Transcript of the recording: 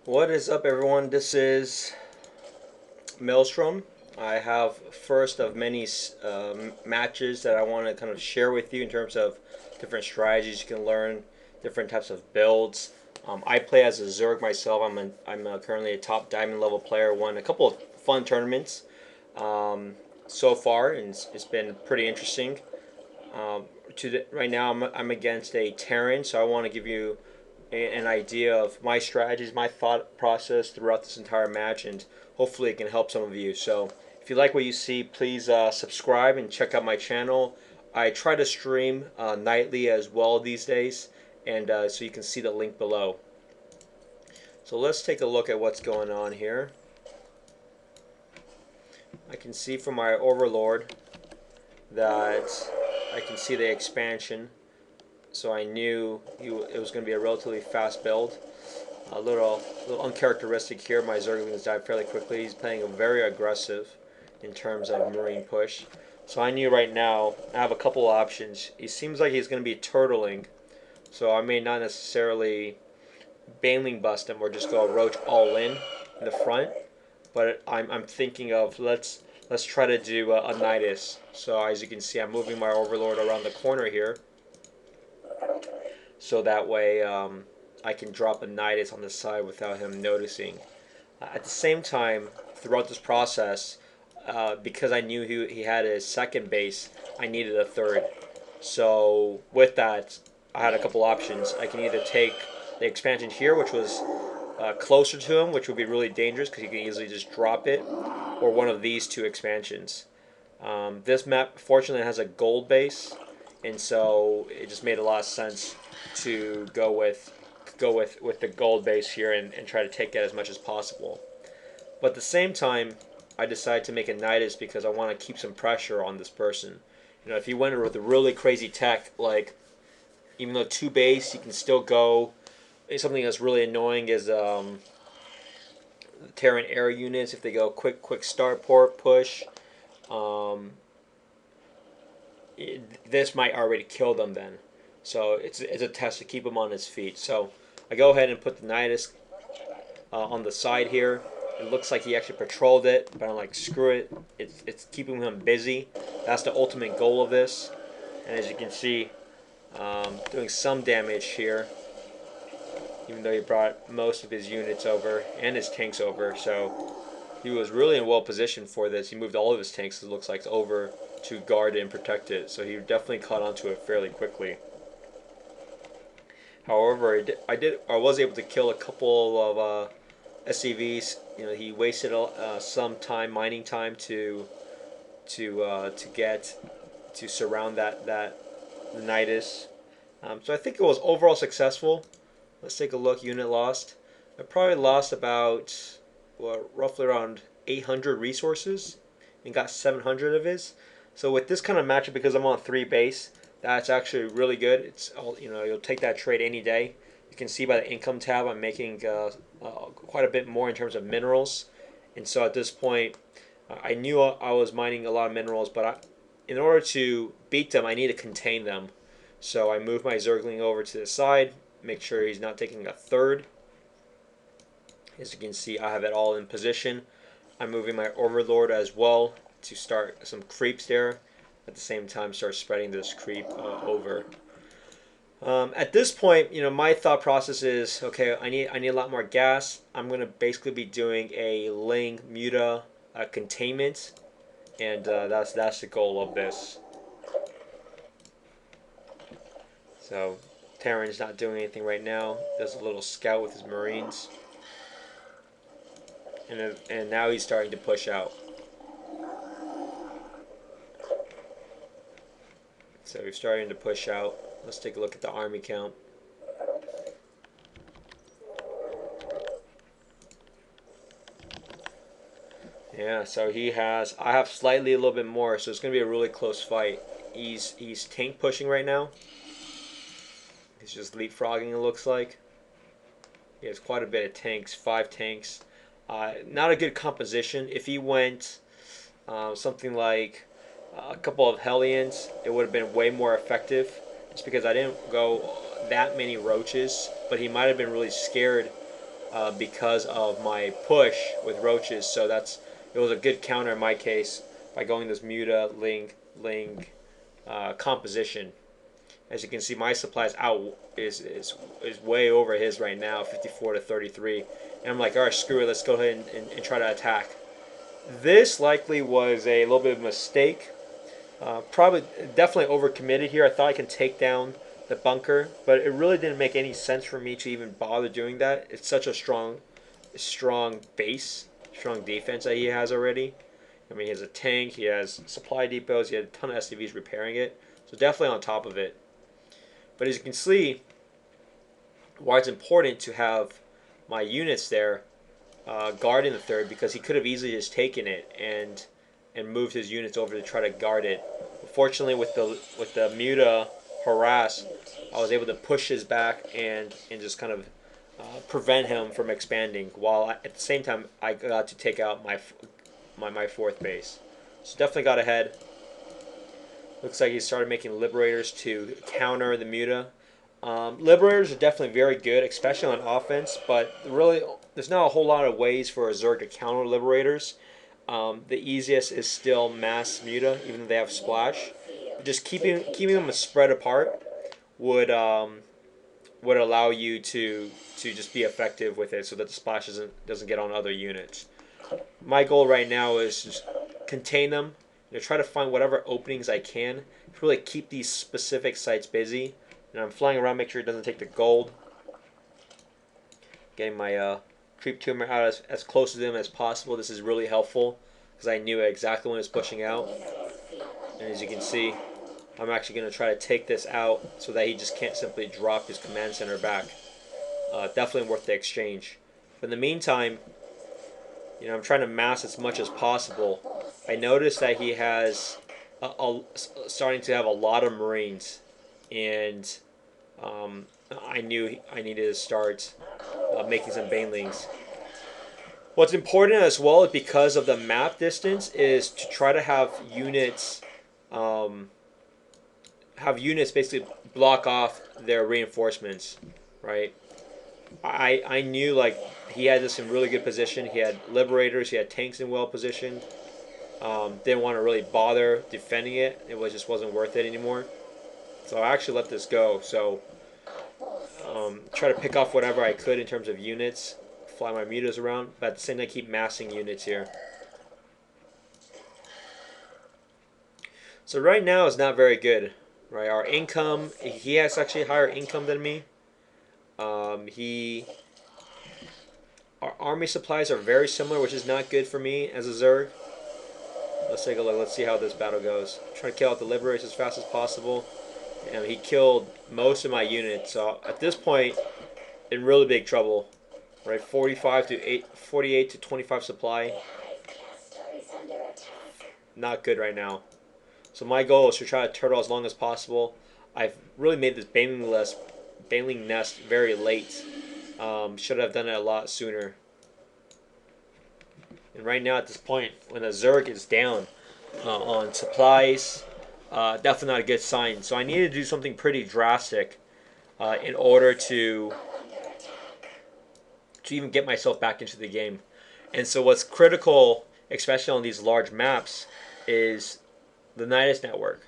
What is up, everyone? This is Maelstrom. I have first of many matches that I want to kind of share with you in terms of different strategies you can learn, different types of builds. I play as a Zerg myself. I'm currently a top diamond level player. Won a couple of fun tournaments so far, and it's been pretty interesting. Right now, I'm against a Terran, so I want to give you an idea of my strategies, my thought process throughout this entire match, and hopefully it can help some of you. So if you like what you see, please subscribe and check out my channel. I try to stream nightly as well these days, and so you can see the link below. So let's take a look at what's going on here. I can see from my overlord that I can see the expansion, so I knew it was going to be a relatively fast build. A little uncharacteristic here. My Zerglings died fairly quickly. He's playing very aggressive in terms of Marine push. So I knew right now I have a couple options. He seems like he's going to be turtling, so I may not necessarily Baneling bust him or just go Roach all in the front. But I'm thinking of let's try to do a Nidus. So as you can see, I'm moving my Overlord around the corner here, so that way I can drop a Nidus on the side without him noticing. At the same time, throughout this process, because I knew he had his second base, I needed a third. So with that, I had a couple options. I can either take the expansion here, which was closer to him, which would be really dangerous because you can easily just drop it, or one of these two expansions. This map, fortunately, has a gold base, and so it just made a lot of sense to go with the gold base here and try to take that as much as possible. But at the same time, I decided to make a Nidus because I want to keep some pressure on this person. You know, if you went with a really crazy tech, like even though two base, you can still go. Something that's really annoying is Terran air units. If they go quick starport push, um, this might already kill them then. So it's a test to keep him on his feet. So I go ahead and put the Nidus on the side here. It looks like he actually patrolled it, but I'm like, screw it. It's keeping him busy. That's the ultimate goal of this. And as you can see, doing some damage here, even though he brought most of his units over and his tanks over. So he was really in well position for this. He moved all of his tanks, it looks like, over to guard and protect it. So he definitely caught onto it fairly quickly. However, I was able to kill a couple of SCVs. You know, he wasted some time, mining time, to get to surround that Nidus. So I think it was overall successful. Let's take a look. Unit lost. I probably lost about roughly around 800 resources and got 700 of his. So with this kind of matchup, because I'm on 3 base, that's actually really good. It's you'll take that trade any day. You can see by the income tab I'm making quite a bit more in terms of minerals, and so at this point I knew I was mining a lot of minerals, but in order to beat them I need to contain them. So I move my Zergling over to the side, make sure he's not taking a third. As you can see, I have it all in position. I'm moving my Overlord as well to start some creeps there. At the same time, start spreading this creep over. At this point, my thought process is, okay, I need a lot more gas. I'm going to basically be doing a Ling Muta containment, and that's the goal of this. So Terran's not doing anything right now. Does a little scout with his Marines. And now he's starting to push out. So he's starting to push out. Let's take a look at the army count. Yeah, so I have slightly a little bit more, so it's going to be a really close fight. He's tank pushing right now. He's just leapfrogging, it looks like. He has quite a bit of tanks, 5 tanks. Not a good composition. If he went something like a couple of Hellions, it would have been way more effective. Just because I didn't go that many roaches, but he might have been really scared because of my push with roaches. So it was a good counter in my case by going this Muta Ling composition. As you can see, my supplies out is way over his right now, 54 to 33. And I'm like, all right, screw it, let's go ahead and try to attack. This likely was a little bit of a mistake. Probably, definitely overcommitted here. I thought I could take down the bunker, but it really didn't make any sense for me to even bother doing that. It's such a strong base, strong defense that he has already. I mean, he has a tank, he has supply depots, he had a ton of SCVs repairing it. So definitely on top of it. But as you can see, why it's important to have my units there guarding the third, because he could have easily just taken it and moved his units over to try to guard it. Fortunately, with the Muta harass, I was able to push his back and just kind of prevent him from expanding. While at the same time, I got to take out my fourth base. So definitely got ahead. Looks like he started making Liberators to counter the Muta. Liberators are definitely very good, especially on offense, but really there's not a whole lot of ways for a Zerg to counter Liberators. The easiest is still mass Muta, even though they have splash. Just keeping them spread apart would allow you to just be effective with it, so that the splash doesn't get on other units. My goal right now is just contain them. Try to find whatever openings I can to really keep these specific sites busy. And I'm flying around, make sure it doesn't take the gold. Getting my creep tumor out as close to them as possible. This is really helpful because I knew exactly when it's pushing out. And as you can see, I'm actually going to try to take this out so that he just can't simply drop his command center back. Definitely worth the exchange. But in the meantime, I'm trying to mass as much as possible. I noticed that he has starting to have a lot of Marines, and I knew I needed to start making some Banelings. What's important as well, is because of the map distance, is to try to have units basically block off their reinforcements, right? I knew like he had this in really good position. He had Liberators, he had tanks in well positioned. Didn't want to really bother defending it. Just wasn't worth it anymore. So I actually let this go. So try to pick off whatever I could in terms of units, fly my Mutas around, but at the same time keep massing units here. So right now is not very good, right? Our income, he has actually higher income than me. Our army supplies are very similar, which is not good for me as a Zerg. Let's take a look. Let's see how this battle goes. Try to kill out the Liberators as fast as possible. And he killed most of my units. So at this point, in really big trouble. Right, 48 to 25 supply. Not good right now. So my goal is to try to turtle as long as possible. I've really made this Baneling nest very late. Should have done it a lot sooner. And right now at this point, when a Zerg is down on supplies, definitely not a good sign. So I needed to do something pretty drastic in order to even get myself back into the game. And so what's critical, especially on these large maps, is the Nidus network.